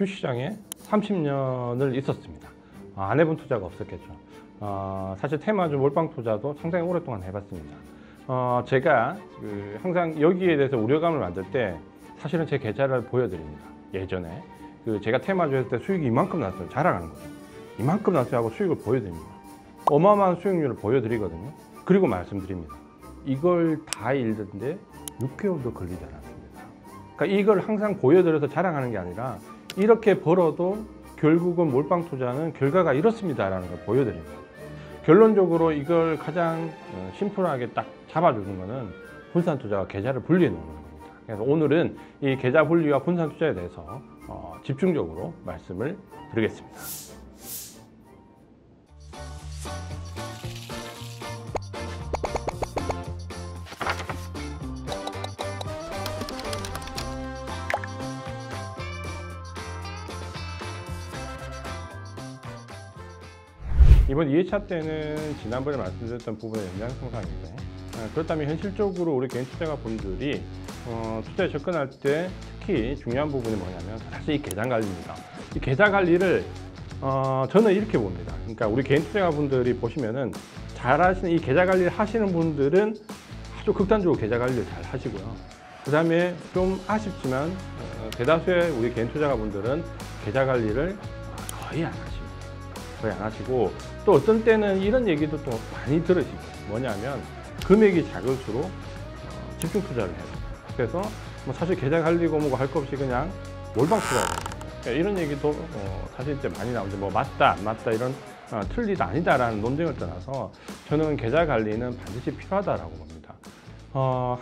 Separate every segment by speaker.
Speaker 1: 주식시장에 30년을 있었습니다. 안 해본 투자가 없었겠죠. 사실 테마주 몰빵 투자도 상당히 오랫동안 해봤습니다. 제가 항상 여기에 대해서 우려감을 만들 때 사실은 제 계좌를 보여드립니다. 예전에 제가 테마주 했을 때 수익이 이만큼 났어요. 자랑하는 거예요. 이만큼 났어요 하고 수익을 보여드립니다. 어마어마한 수익률을 보여드리거든요. 그리고 말씀드립니다. 이걸 다 잃는데 6개월도 걸리지 않았습니다. 그러니까 이걸 항상 보여드려서 자랑하는 게 아니라 이렇게 벌어도 결국은 몰빵 투자는 결과가 이렇습니다 라는 걸 보여드립니다. 결론적으로 이걸 가장 심플하게 딱 잡아주는 거는 분산 투자와 계좌를 분리해 놓는 겁니다. 그래서 오늘은 이 계좌 분리와 분산 투자에 대해서 집중적으로 말씀을 드리겠습니다. 이번 2회차 때는 지난번에 말씀드렸던 부분의 연장선상인데, 그렇다면 현실적으로 우리 개인 투자가 분들이 투자에 접근할 때 특히 중요한 부분이 뭐냐면 사실 이 계좌 관리입니다. 이 계좌 관리를 저는 이렇게 봅니다. 그러니까 우리 개인 투자가 분들이 보시면은 잘 하시는 이 계좌 관리를 하시는 분들은 아주 극단적으로 계좌 관리를 잘 하시고요. 그 다음에 좀 아쉽지만 대다수의 우리 개인 투자가 분들은 계좌 관리를 거의 안 하십니다. 거의 안 하시고, 또 어떤 때는 이런 얘기도 또 많이 들으시고, 뭐냐면 금액이 작을수록 집중 투자를 해요. 그래서 뭐 사실 계좌 관리고 뭐고 할 거 없이 그냥 몰빵 투자를 해요. 그러니까 이런 얘기도 사실 이제 많이 나오는데, 뭐 맞다 안 맞다 이런 틀리다 아니다라는 논쟁을 떠나서 저는 계좌 관리는 반드시 필요하다라고 봅니다.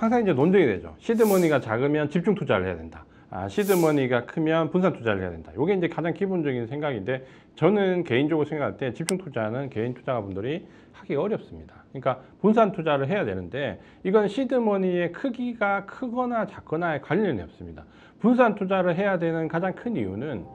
Speaker 1: 항상 이제 논쟁이 되죠. 시드머니가 작으면 집중 투자를 해야 된다. 시드머니가 크면 분산 투자를 해야 된다. 이게 이제 가장 기본적인 생각인데, 저는 개인적으로 생각할 때 집중 투자는 개인 투자자분들이 하기 어렵습니다. 그러니까 분산 투자를 해야 되는데, 이건 시드머니의 크기가 크거나 작거나에 관련이 없습니다. 분산 투자를 해야 되는 가장 큰 이유는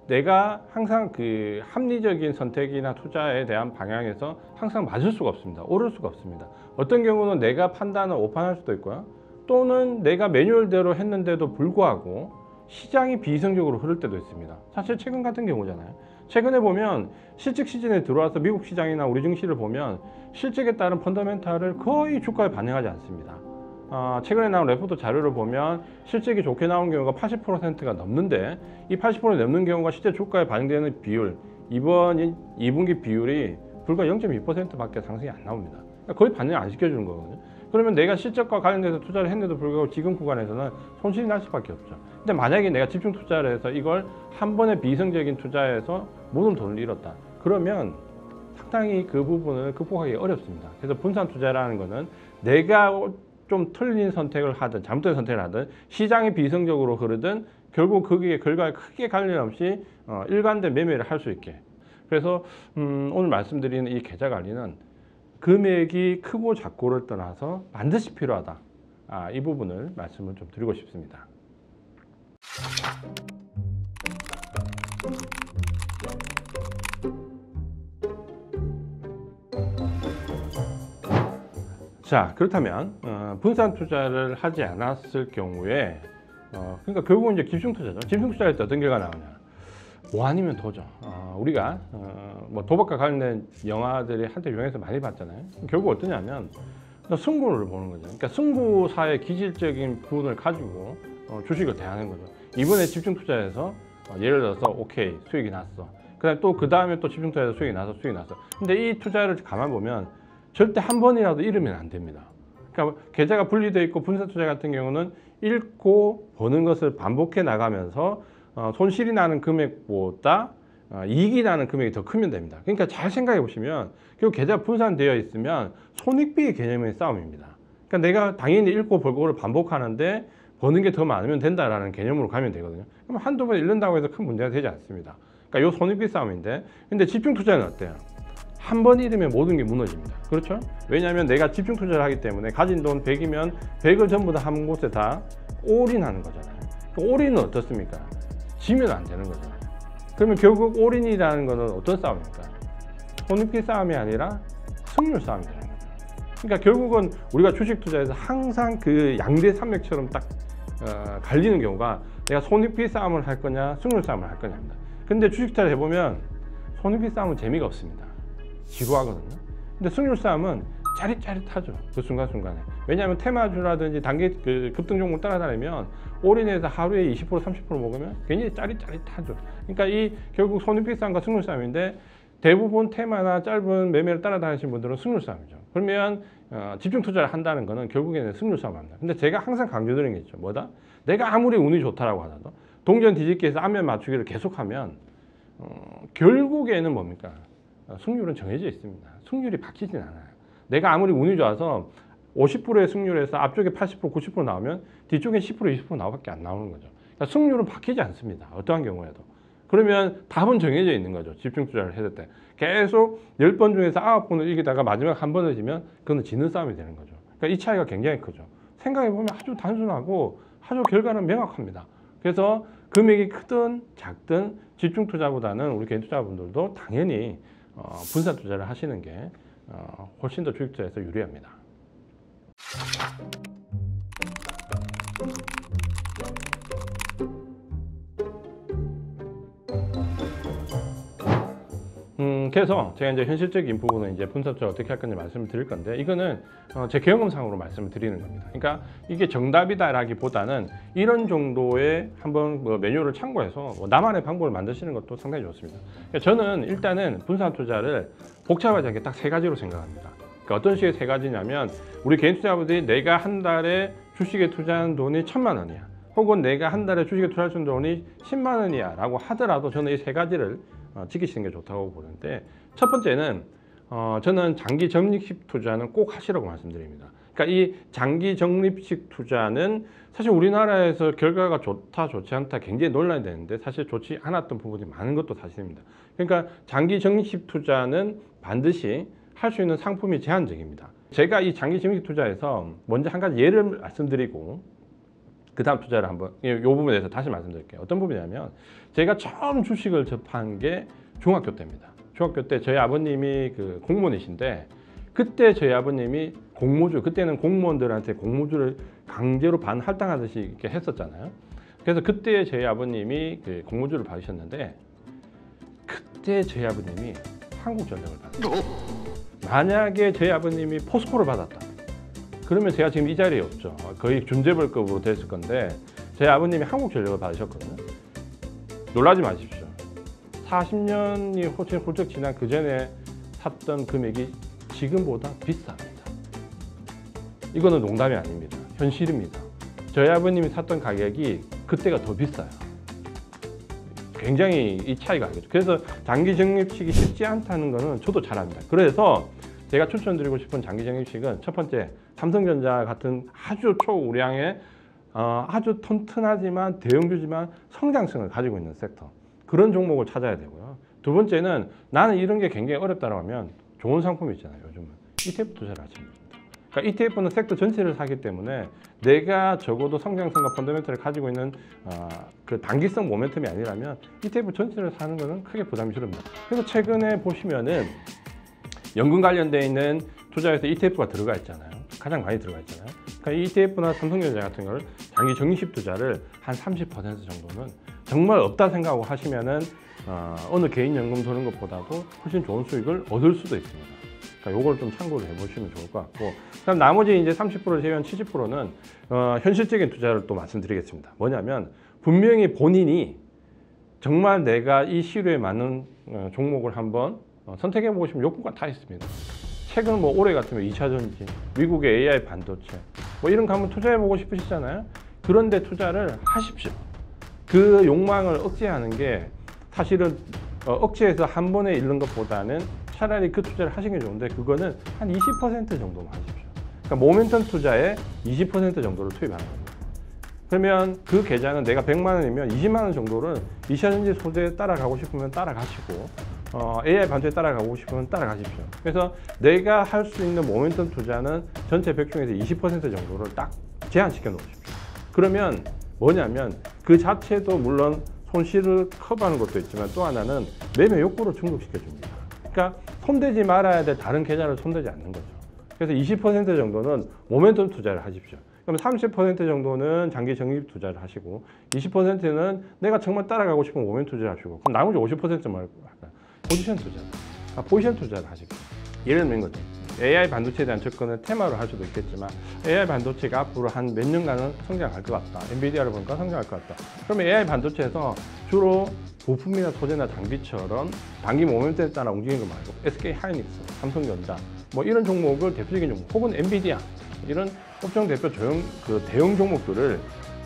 Speaker 1: 내가 항상 합리적인 선택이나 투자에 대한 방향에서 항상 맞을 수가 없습니다. 오를 수가 없습니다. 어떤 경우는 내가 판단을 오판할 수도 있고요. 또는 내가 매뉴얼대로 했는데도 불구하고 시장이 비이성적으로 흐를 때도 있습니다. 사실 최근 같은 경우잖아요. 최근에 보면 실적 시즌에 들어와서 미국 시장이나 우리 증시를 보면 실적에 따른 펀더멘탈을 거의 주가에 반영하지 않습니다. 최근에 나온 레포트 자료를 보면 실적이 좋게 나온 경우가 80%가 넘는데, 이 80% 넘는 경우가 실제 주가에 반영되는 비율, 이번 2분기 비율이 불과 0.2%밖에 상승이 안 나옵니다. 그러니까 거의 반영 안 시켜주는 거거든요. 그러면 내가 실적과 관련돼서 투자를 했는데도 불구하고 지금 구간에서는 손실이 날 수밖에 없죠. 근데 만약에 내가 집중 투자를 해서 이걸 한 번에 비이성적인 투자에서 모든 돈을 잃었다. 그러면 상당히 그 부분을 극복하기 어렵습니다. 그래서 분산 투자라는 거는 내가 좀 틀린 선택을 하든 잘못된 선택을 하든 시장이 비이성적으로 흐르든 결국 거기에 결과에 크게 관련 없이 일관된 매매를 할 수 있게. 그래서 오늘 말씀드리는 이 계좌 관리는 금액이 크고 작고를 떠나서 반드시 필요하다. 이 부분을 말씀을 좀 드리고 싶습니다. 자, 그렇다면 분산 투자를 하지 않았을 경우에 그러니까 결국은 이제 집중 투자죠. 집중 투자할 때 어떤 결과가 나오냐? 뭐 아니면 도죠. 우리가 뭐 도박과 관련된 영화들이 한때 유행해서 많이 봤잖아요. 결국 어떠냐면 승부를 보는 거죠. 그러니까 승부사의 기질적인 부분을 가지고 주식을 대하는 거죠. 이번에 집중 투자해서 예를 들어서 오케이 수익이 났어. 그다음에 또 그 다음에 또 집중 투자해서 수익이 나서 수익이 났어. 근데 이 투자를 가만 보면 절대 한 번이라도 잃으면 안 됩니다. 그러니까 계좌가 분리되어 있고 분산 투자 같은 경우는 잃고 버는 것을 반복해 나가면서 손실이 나는 금액보다 이익이 나는 금액이 더 크면 됩니다. 그러니까 잘 생각해 보시면 결국 계좌 분산되어 있으면 손익비의 개념의 싸움입니다. 그러니까 내가 당연히 잃고 벌고를 반복하는데 버는 게 더 많으면 된다라는 개념으로 가면 되거든요. 그럼 한두 번 잃는다고 해서 큰 문제가 되지 않습니다. 그러니까 이 손익비 싸움인데, 근데 집중 투자는 어때요? 한 번 잃으면 모든 게 무너집니다. 그렇죠? 왜냐하면 내가 집중 투자를 하기 때문에 가진 돈 100이면 100을 전부 다 한 곳에 다 올인하는 거잖아요. 올인은 어떻습니까? 지면 안 되는 거잖아요. 그러면 결국 올인이라는 거는 어떤 싸움입니까? 손익비 싸움이 아니라 승률 싸움이 되는 거죠. 그러니까 결국은 우리가 주식 투자에서 항상 그 양대 산맥처럼 딱 갈리는 경우가 내가 손익비 싸움을 할 거냐 승률 싸움을 할 거냐입니다. 근데 주식 투자를 해보면 손익비 싸움은 재미가 없습니다. 지루하거든요. 근데 승률 싸움은 짜릿짜릿하죠. 그 순간순간에. 왜냐하면 테마주라든지 단기 급등 종목 따라다니면 올인해서 하루에 20% 30% 먹으면 굉장히 짜릿짜릿하죠. 그러니까 이 결국 손익비 싸움과 승률 싸움인데 대부분 테마나 짧은 매매를 따라다니시는 분들은 승률 싸움이죠. 그러면 집중 투자를 한다는 거는 결국에는 승률 싸움입니다. 근데 제가 항상 강조드리는 게 있죠. 뭐다? 내가 아무리 운이 좋다라고 하더라도 동전 뒤집기 해서 안면 맞추기를 계속하면 결국에는 뭡니까? 승률은 정해져 있습니다. 승률이 바뀌진 않아요. 내가 아무리 운이 좋아서 50%의 승률에서 앞쪽에 80%, 90% 나오면 뒤쪽에 10%, 20% 나밖에 안 나오는 거죠. 그러니까 승률은 바뀌지 않습니다. 어떠한 경우에도. 그러면 답은 정해져 있는 거죠. 집중 투자를 했을 때. 계속 10번 중에서 9번을 이기다가 마지막 한 번을 지면 그건 지는 싸움이 되는 거죠. 그러니까 이 차이가 굉장히 크죠. 생각해보면 아주 단순하고 아주 결과는 명확합니다. 그래서 금액이 크든 작든 집중 투자보다는 우리 개인 투자분들도 당연히 분산 투자를 하시는 게 훨씬 더 주식 투자에서 유리합니다. 그래서 제가 이제 현실적인 부분은 이제 분산 투자 어떻게 할 건지 말씀을 드릴 건데 이거는 제 경험상으로 말씀을 드리는 겁니다. 그러니까 이게 정답이다라기보다는 이런 정도의 한번 매뉴얼을 참고해서 나만의 방법을 만드시는 것도 상당히 좋습니다. 그러니까 저는 일단은 분산 투자를 복잡하지 않게 딱 세 가지로 생각합니다. 그러니까 어떤 식의 세 가지냐면 우리 개인 투자분들이 내가 한 달에 주식에 투자한 돈이 1,000만 원이야. 혹은 내가 한 달에 주식에 투자할 수 있는 돈이 10만 원이야 라고 하더라도 저는 이 세 가지를 지키시는 게 좋다고 보는데 첫 번째는 저는 장기 적립식 투자는 꼭 하시라고 말씀드립니다. 그러니까 이 장기 적립식 투자는 사실 우리나라에서 결과가 좋다 좋지 않다 굉장히 논란이 되는데 사실 좋지 않았던 부분이 많은 것도 사실입니다. 그러니까 장기 적립식 투자는 반드시 할 수 있는 상품이 제한적입니다. 제가 이 장기 적립식 투자에서 먼저 한 가지 예를 말씀드리고 그 다음 투자를 한번 이 부분에 대해서 다시 말씀드릴게요. 어떤 부분이냐면 제가 처음 주식을 접한 게 중학교 때입니다. 중학교 때 저희 아버님이 그 공무원이신데 그때 저희 아버님이 공모주, 그때는 공무원들한테 공모주를 강제로 반할당하듯이 이렇게 했었잖아요. 그래서 그때 저희 아버님이 그 공모주를 받으셨는데 그때 저희 아버님이 한국전력을 받았어요. 만약에 저희 아버님이 포스코를 받았다. 그러면 제가 지금 이 자리에 없죠. 거의 준재벌급으로 됐을 건데 제 아버님이 한국전력을 받으셨거든요. 놀라지 마십시오. 40년이 훌쩍 지난 그 전에 샀던 금액이 지금보다 비쌉니다. 이거는 농담이 아닙니다. 현실입니다. 저희 아버님이 샀던 가격이 그때가 더 비싸요. 굉장히 이 차이가 알겠죠. 그래서 장기 적립식이 쉽지 않다는 거는 저도 잘 압니다. 그래서 제가 추천드리고 싶은 장기 적립식은 첫 번째 삼성전자 같은 아주 초우량의 아주 튼튼하지만 대형주지만 성장성을 가지고 있는 섹터, 그런 종목을 찾아야 되고요. 두 번째는 나는 이런 게 굉장히 어렵다고 하면 좋은 상품이 있잖아요. 요즘은 ETF 투자를 하시면 됩니다. 그러니까 ETF는 섹터 전체를 사기 때문에 내가 적어도 성장성과 펀더멘털을 가지고 있는 그 단기성 모멘텀이 아니라면 ETF 전체를 사는 것은 크게 부담이 줄입니다. 그래서 최근에 보시면은 연금 관련되어 있는 투자에서 ETF가 들어가 있잖아요. 가장 많이 들어가 있잖아요. 그러니까 ETF나 삼성전자 같은 걸 장기 적립식 투자를 한 30% 정도는 정말 없다 생각하고 하시면은 어느 개인 연금 도는 것보다도 훨씬 좋은 수익을 얻을 수도 있습니다. 그러니까 요걸 좀 참고를 해보시면 좋을 것 같고, 그다음 나머지 이제 30% 제외한 70%는 현실적인 투자를 또 말씀드리겠습니다. 뭐냐면 분명히 본인이 정말 내가 이 시류에 맞는 종목을 한번 선택해보고 싶으면 욕구가 다 있습니다. 최근 뭐 올해 같으면 2차전지, 미국의 AI 반도체 뭐 이런 거 한번 투자해보고 싶으시잖아요. 그런데 투자를 하십시오. 그 욕망을 억제하는 게 사실은 억제해서 한 번에 잃는 것보다는 차라리 그 투자를 하시는 게 좋은데 그거는 한 20% 정도만 하십시오. 그러니까 모멘텀 투자에 20% 정도를 투입하는 겁니다. 그러면 그 계좌는 내가 100만 원이면 20만 원 정도를 2차전지 소재에 따라가고 싶으면 따라가시고 AI 반도체에 따라가고 싶으면 따라가십시오. 그래서 내가 할 수 있는 모멘텀 투자는 전체 100 중에서 20% 정도를 딱 제한시켜 놓으십시오. 그러면 뭐냐면 그 자체도 물론 손실을 커버하는 것도 있지만 또 하나는 매매 욕구를 중독시켜 줍니다. 그러니까 손대지 말아야 될 다른 계좌를 손대지 않는 거죠. 그래서 20% 정도는 모멘텀 투자를 하십시오. 그럼 30% 정도는 장기 적립 투자를 하시고 20%는 내가 정말 따라가고 싶은 모멘텀 투자를 하시고 그럼 나머지 50%는 뭘 할까요? 포지션 투자. 포지션 투자를 하시고 예를 들면 거죠. AI 반도체에 대한 접근을 테마로 할 수도 있겠지만 AI 반도체가 앞으로 한 몇 년간은 성장할 것 같다. 엔비디아를 보니까 성장할 것 같다. 그러면 AI 반도체에서 주로 부품이나 소재나 장비처럼 단기 모멘텀에 따라 움직이는 거 말고 SK 하이닉스, 삼성전자 뭐 이런 종목을 대표적인 종목 혹은 엔비디아 이런 업종 대표 대형 종목들을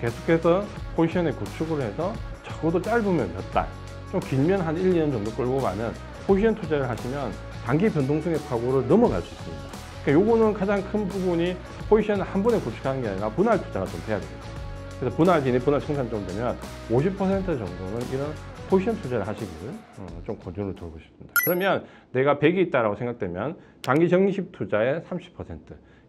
Speaker 1: 계속해서 포지션에 구축을 해서 적어도 짧으면 몇 달, 좀 길면 한 1, 2년 정도 끌고 가는 포지션 투자를 하시면 단기 변동성의 파고를 넘어갈 수 있습니다. 그러니까 요거는 가장 큰 부분이 포지션을 한 번에 구축하는 게 아니라 분할 투자가 좀 돼야 됩니다. 그래서 분할 청산 좀 되면 50% 정도는 이런 포지션 투자를 하시기를 좀 권유를 드리고 싶습니다. 그러면 내가 100이 있다고 생각되면 장기 적립식 투자의 30%,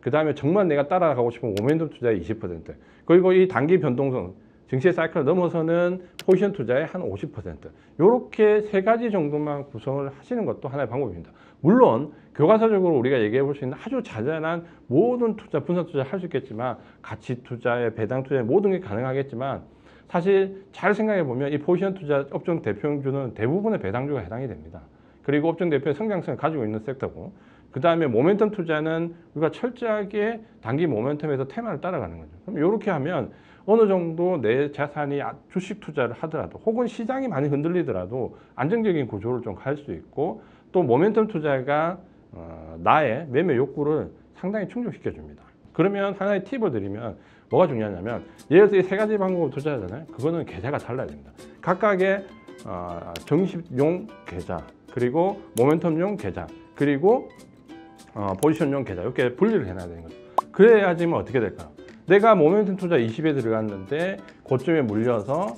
Speaker 1: 그 다음에 정말 내가 따라가고 싶은 모멘텀 투자의 20%, 그리고 이 단기 변동성, 증시의 사이클을 넘어서는 포지션 투자의 한 50%, 이렇게 세 가지 정도만 구성을 하시는 것도 하나의 방법입니다. 물론 교과서적으로 우리가 얘기해 볼 수 있는 아주 자잘한 모든 투자, 분산 투자를 할 수 있겠지만 가치 투자에 배당 투자에 모든 게 가능하겠지만 사실 잘 생각해 보면 이 포지션 투자 업종 대표주는 대부분의 배당주가 해당이 됩니다. 그리고 업종 대표의 성장성을 가지고 있는 섹터고, 그 다음에 모멘텀 투자는 우리가 철저하게 단기 모멘텀에서 테마를 따라가는 거죠. 그럼 이렇게 하면 어느 정도 내 자산이 주식 투자를 하더라도 혹은 시장이 많이 흔들리더라도 안정적인 구조를 좀 갈 수 있고, 또 모멘텀 투자가 나의 매매 욕구를 상당히 충족시켜 줍니다. 그러면 하나의 팁을 드리면 뭐가 중요하냐면, 예를 들어 이 세 가지 방법을 투자하잖아요. 그거는 계좌가 달라야 됩니다. 각각의 적립용 계좌, 그리고 모멘텀용 계좌, 그리고 포지션용 계좌, 이렇게 분리를 해놔야 되는 거죠. 그래야지만 어떻게 될까요? 내가 모멘텀 투자 20에 들어갔는데 고점에 물려서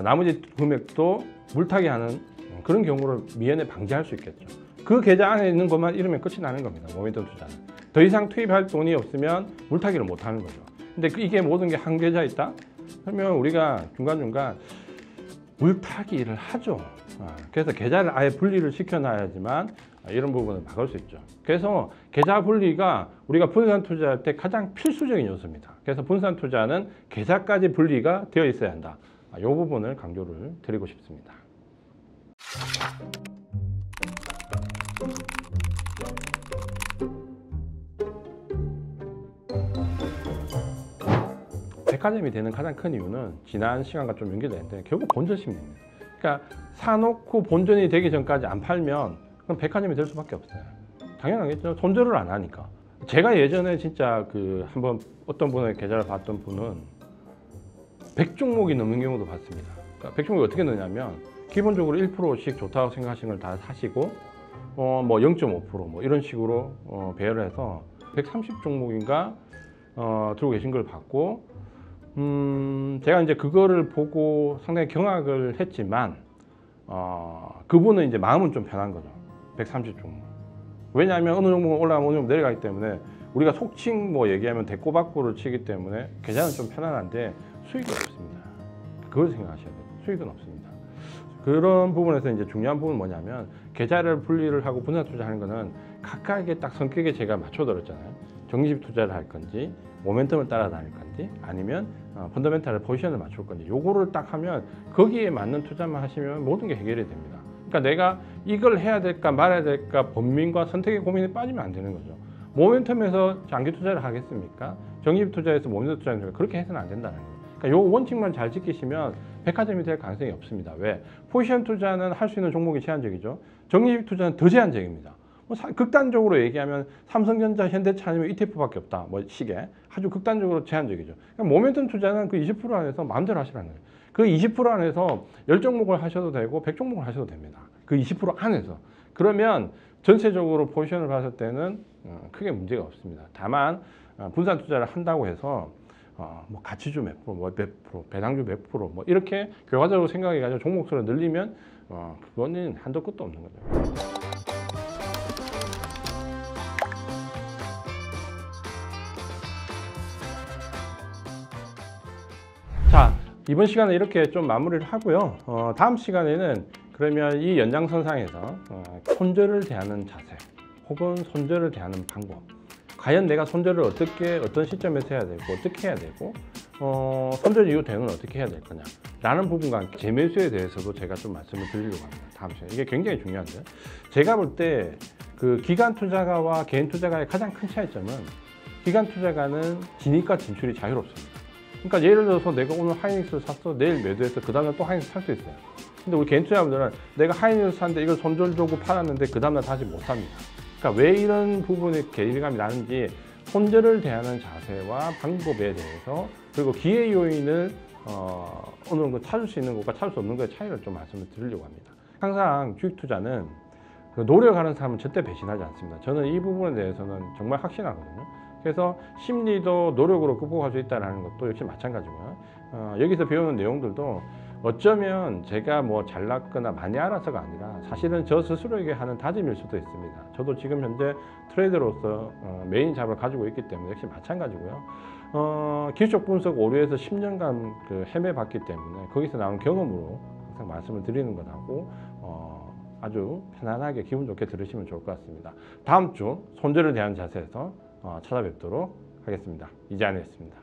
Speaker 1: 나머지 금액도 물타기 하는 그런 경우를 미연에 방지할 수 있겠죠. 그 계좌 안에 있는 것만 잃으면 끝이 나는 겁니다. 모멘텀 투자는. 더 이상 투입할 돈이 없으면 물타기를 못 하는 거죠. 근데 이게 모든 게 한 계좌 있다? 그러면 우리가 중간중간 물타기를 하죠. 그래서 계좌를 아예 분리를 시켜놔야지만 이런 부분을 막을 수 있죠. 그래서 계좌 분리가 우리가 분산 투자할 때 가장 필수적인 요소입니다. 그래서 분산 투자는 계좌까지 분리가 되어 있어야 한다. 이 부분을 강조를 드리고 싶습니다. 백화점이 되는 가장 큰 이유는 지난 시간과 좀 연결되는데 결국 본전 심리입니다. 그러니까 사놓고 본전이 되기 전까지 안 팔면 그럼 백화점이 될 수밖에 없어요. 당연하겠죠. 손절을 안 하니까. 제가 예전에 진짜 한번 어떤 분의 계좌를 봤던 분은 100종목이 넘는 경우도 봤습니다. 그러니까 100종목이 어떻게 넣냐면 기본적으로 1%씩 좋다고 생각하시는 걸 다 사시고 뭐 0.5% 뭐 이런 식으로 배열을 해서 130종목인가 들고 계신 걸 봤고, 제가 이제 그거를 보고 상당히 경악을 했지만 그분은 이제 마음은 좀 편한 거죠. 130종목. 왜냐하면 어느 종목은 올라가면 어느 종목 내려가기 때문에 우리가 속칭 뭐 얘기하면 대꼬박고를 치기 때문에 계좌는 좀 편안한데 수익이 없습니다. 그걸 생각하셔야 돼요. 수익은 없습니다. 그런 부분에서 이제 중요한 부분은 뭐냐면, 계좌를 분리를 하고 분산 투자하는 거는 각각의 딱 성격에 제가 맞춰드렸잖아요. 적립 투자를 할 건지, 모멘텀을 따라다닐 건지, 아니면 펀더멘탈 포지션을 맞출 건지, 요거를 딱 하면 거기에 맞는 투자만 하시면 모든 게 해결이 됩니다. 그러니까 내가 이걸 해야 될까 말아야 될까 번민과 선택의 고민에 빠지면 안 되는 거죠. 모멘텀에서 장기 투자를 하겠습니까? 적립 투자에서 모멘텀 투자를 하겠습니까? 그렇게 해서는 안 된다는 거예요. 그러니까 요 원칙만 잘 지키시면 백화점이 될 가능성이 없습니다. 왜? 포지션 투자는 할 수 있는 종목이 제한적이죠. 적립 투자는 더 제한적입니다. 극단적으로 얘기하면 삼성전자, 현대차 아니면 ETF밖에 없다. 뭐 시계 아주 극단적으로 제한적이죠. 그러니까 모멘텀 투자는 그 20% 안에서 마음대로 하시라는 거예요. 그 20% 안에서 10종목을 하셔도 되고 100종목을 하셔도 됩니다. 그 20% 안에서. 그러면 전체적으로 포지션을 봤을 때는 크게 문제가 없습니다. 다만 분산 투자를 한다고 해서 뭐 가치주 몇 프로, 뭐 몇 프로, 배당주 몇 프로, 뭐 이렇게 결과적으로 생각해가지고 종목수를 늘리면 그거는 한도 끝도 없는 거죠. 자, 이번 시간에 이렇게 좀 마무리를 하고요. 다음 시간에는 그러면 이 연장선상에서 손절을 대하는 자세 혹은 손절을 대하는 방법, 과연 내가 손절을 어떤 시점에서 해야 되고 어떻게 해야 되고 손절 이후 대응은 어떻게 해야 될 거냐 라는 부분과 함께 재매수에 대해서도 제가 좀 말씀을 드리려고 합니다. 다음 시간에. 이게 굉장히 중요한데, 제가 볼 때 그 기관 투자가와 개인 투자가의 가장 큰 차이점은, 기관 투자가는 진입과 진출이 자유롭습니다. 그러니까 예를 들어서 내가 오늘 하이닉스를 샀어, 내일 매도해서 그 다음날 또 하이닉스 살 수 있어요. 근데 우리 개인 투자자분들은 내가 하이닉스 샀는데 이걸 손절 주고 팔았는데 그 다음날 다시 못 삽니다. 그러니까 왜 이런 부분에 괴리감이 나는지, 손절을 대하는 자세와 방법에 대해서, 그리고 기회 요인을 어느 정도 찾을 수 있는 것과 찾을 수 없는 것의 차이를 좀 말씀을 드리려고 합니다. 항상 주식 투자는 노력하는 사람은 절대 배신하지 않습니다. 저는 이 부분에 대해서는 정말 확신하거든요. 그래서 심리도 노력으로 극복할 수 있다는 것도 역시 마찬가지고요. 여기서 배우는 내용들도 어쩌면 제가 뭐 잘났거나 많이 알아서가 아니라 사실은 저 스스로에게 하는 다짐일 수도 있습니다. 저도 지금 현재 트레이더로서 메인 잡을 가지고 있기 때문에 역시 마찬가지고요. 기술적 분석 오류에서 10년간 헤매봤기 때문에 거기서 나온 경험으로 항상 말씀을 드리는 것하고 아주 편안하게 기분 좋게 들으시면 좋을 것 같습니다. 다음 주 손절에 대한 자세에서 찾아뵙도록 하겠습니다. 이재환이었습니다.